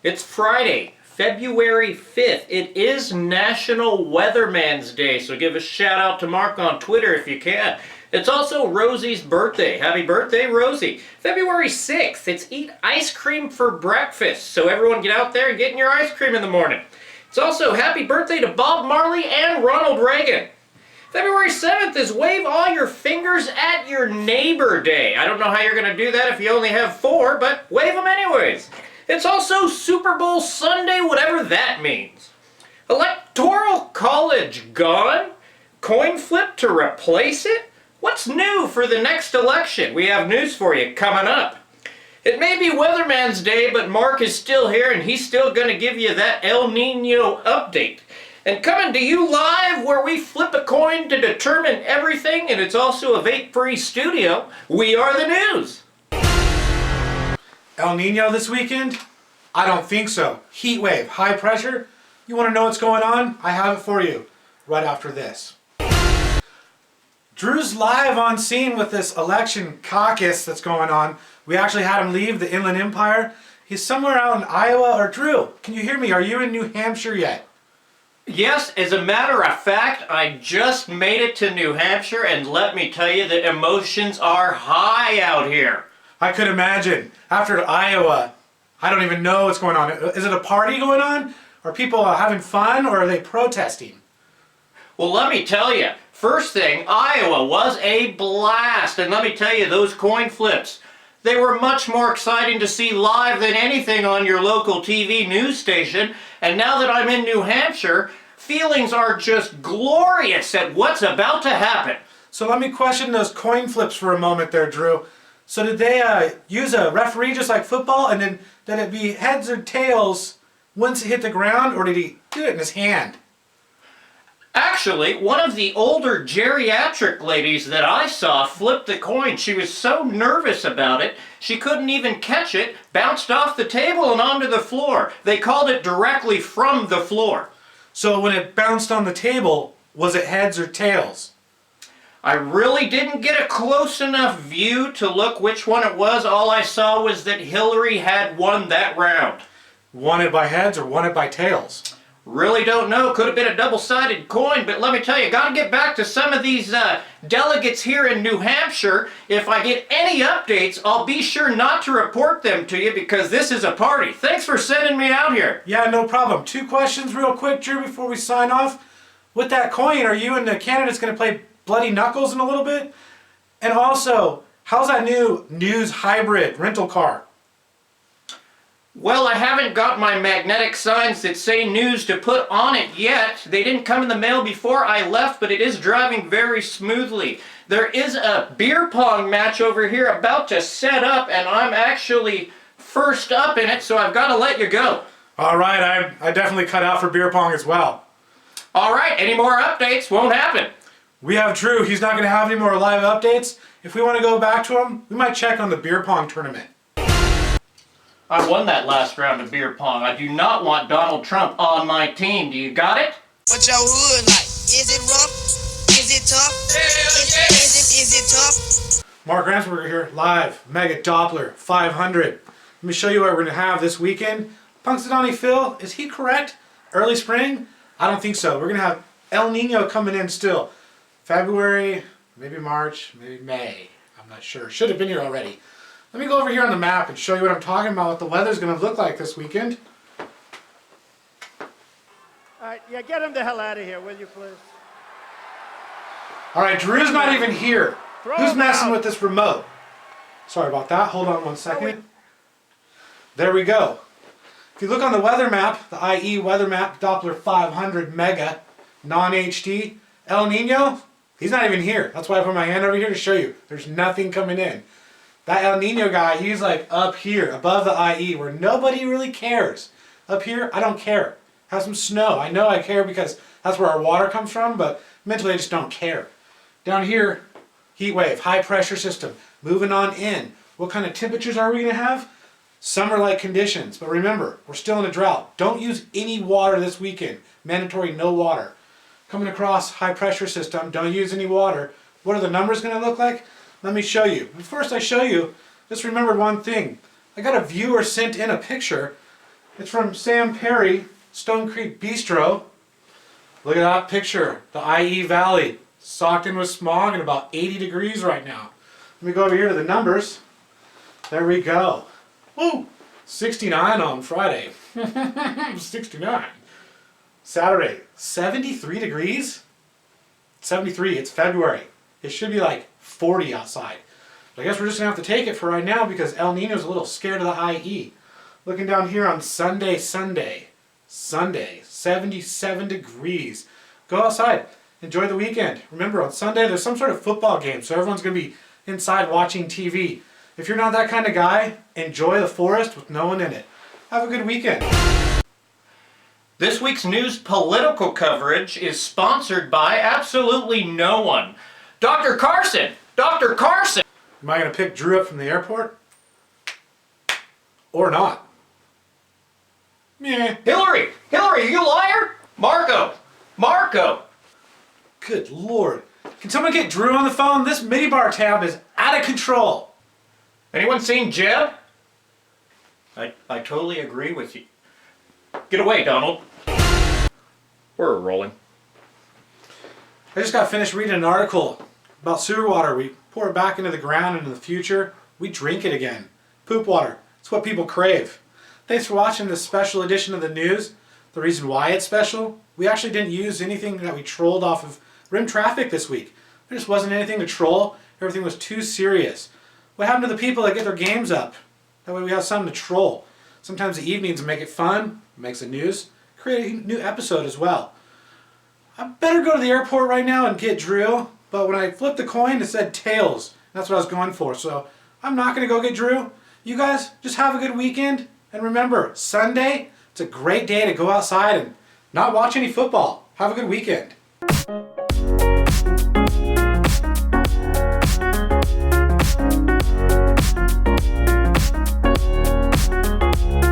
It's Friday, February 5th. It is National Weatherman's Day, so give a shout out to Mark on Twitter if you can. It's also Rosie's birthday. Happy birthday, Rosie. February 6th, it's Eat Ice Cream for Breakfast, so everyone get out there and get in your ice cream in the morning. It's also happy birthday to Bob Marley and Ronald Reagan. February 7th is Wave All Your Fingers at Your Neighbor Day. I don't know how you're going to do that if you only have 4, but wave them anyways. It's also Super Bowl Sunday, whatever that means. Electoral College gone? Coin flip to replace it? What's new for the next election? We have news for you coming up. It may be Weatherman's Day, but Mark is still here and he's still going to give you that El Nino update. And coming to you live where we flip a coin to determine everything, and it's also a vape-free studio, we are the news. El Nino this weekend? I don't think so. Heat wave, high pressure. You want to know what's going on? I have it for you right after this. Drew's live on scene with this election caucus that's going on. We actually had him leave the Inland Empire. He's somewhere out in Iowa. Or Drew, can you hear me? Are you in New Hampshire yet? Yes, as a matter of fact, I just made it to New Hampshire, and let me tell you, the emotions are high out here. I could imagine. After Iowa, I don't even know what's going on. Is it a party going on? Are people having fun, or are they protesting? Well, let me tell you, first thing, Iowa was a blast, and let me tell you, those coin flips, they were much more exciting to see live than anything on your local TV news station, and now that I'm in New Hampshire, feelings are just glorious at what's about to happen. So let me question those coin flips for a moment there, Drew. So did they use a referee just like football, and then did it be heads or tails once it hit the ground, or did he do it in his hand? Actually, one of the older geriatric ladies that I saw flipped the coin. She was so nervous about it, she couldn't even catch it, bounced off the table and onto the floor. They called it directly from the floor. So when it bounced on the table, was it heads or tails? I really didn't get a close enough view to look which one it was. All I saw was that Hillary had won that round. Won it by heads or won it by tails? Really don't know. Could have been a double-sided coin, but let me tell you, got to get back to some of these delegates here in New Hampshire. If I get any updates, I'll be sure not to report them to you because this is a party. Thanks for sending me out here. Yeah, no problem. 2 questions real quick, Drew, before we sign off. With that coin, are you and the candidates going to play Bloody Knuckles in a little bit? And also, how's that new News hybrid rental car? Well, I haven't got my magnetic signs that say news to put on it yet. They didn't come in the mail before I left, but it is driving very smoothly. There is a beer pong match over here about to set up, and I'm actually first up in it, so I've got to let you go. All right, I definitely cut out for beer pong as well. All right, any more updates? Won't happen. We have Drew. He's not going to have any more live updates. If we want to go back to him, we might check on the beer pong tournament. I won that last round of beer pong. I do not want Donald Trump on my team. Do you got it? What your hood like? Is it rough? Is it tough? Is it tough? Mark Ransberger here, live, Mega Doppler 500. Let me show you what we're going to have this weekend. Punxsutawney Phil, is he correct? Early spring? I don't think so. We're going to have El Nino coming in still. February, maybe March, maybe May. I'm not sure. Should have been here already. Let me go over here on the map and show you what I'm talking about, what the weather's going to look like this weekend. All right, yeah, get him the hell out of here, will you, please? All right, Drew's not even here. Throw Who's him messing out. with this remote? Sorry about that. Hold on 1 second. There we go. If you look on the weather map, the IE weather map, Doppler 500 Mega, non-HD, El Nino, he's not even here. That's why I put my hand over here to show you. There's nothing coming in. That El Nino guy, he's like up here, above the IE, where nobody really cares. Up here, I don't care. Have some snow. I know I care because that's where our water comes from, but mentally I just don't care. Down here, heat wave, high pressure system, moving on in. What kind of temperatures are we going to have? Summer-like conditions. But remember, we're still in a drought. Don't use any water this weekend. Mandatory no water. Coming across high pressure system, don't use any water. What are the numbers going to look like? Let me show you. But first I show you, just remember one thing. I got a viewer sent in a picture It's from Sam Perry, Stone Creek Bistro. Look at that picture. The IE Valley, socked in with smog and about 80 degrees right now. Let me go over here to the numbers. There we go. Woo! 69 on Friday. 69. Saturday, 73 degrees. 73, it's February. It should be like 40 outside. But I guess we're just gonna have to take it for right now because El Nino's a little scared of the IE. Looking down here on Sunday, 77 degrees. Go outside, enjoy the weekend. Remember, on Sunday there's some sort of football game, so everyone's gonna be inside watching TV. If you're not that kind of guy, enjoy the forest with no one in it. Have a good weekend. This week's news political coverage is sponsored by absolutely no one. Dr. Carson! Dr. Carson! Am I going to pick Drew up from the airport? Or not? Meh. Hillary! Hillary, you liar! Marco! Marco! Good Lord. Can someone get Drew on the phone? This mini bar tab is out of control. Anyone seen Jeb? I totally agree with you. Get away, Donald. We're rolling. I just got finished reading an article about sewer water. We pour it back into the ground, and in the future, we drink it again. Poop water. It's what people crave. Thanks for watching this special edition of the news. The reason why it's special, we actually didn't use anything that we trolled off of Rim Traffic this week. There just wasn't anything to troll. Everything was too serious. What happened to the people that get their games up? That way we have something to troll. Sometimes the evenings make it fun, makes the news, create a new episode as well. I better go to the airport right now and get Drew, but when I flipped the coin it said tails. That's what I was going for, so I'm not going to go get Drew. You guys, just have a good weekend, and remember, Sunday, it's a great day to go outside and not watch any football. Have a good weekend.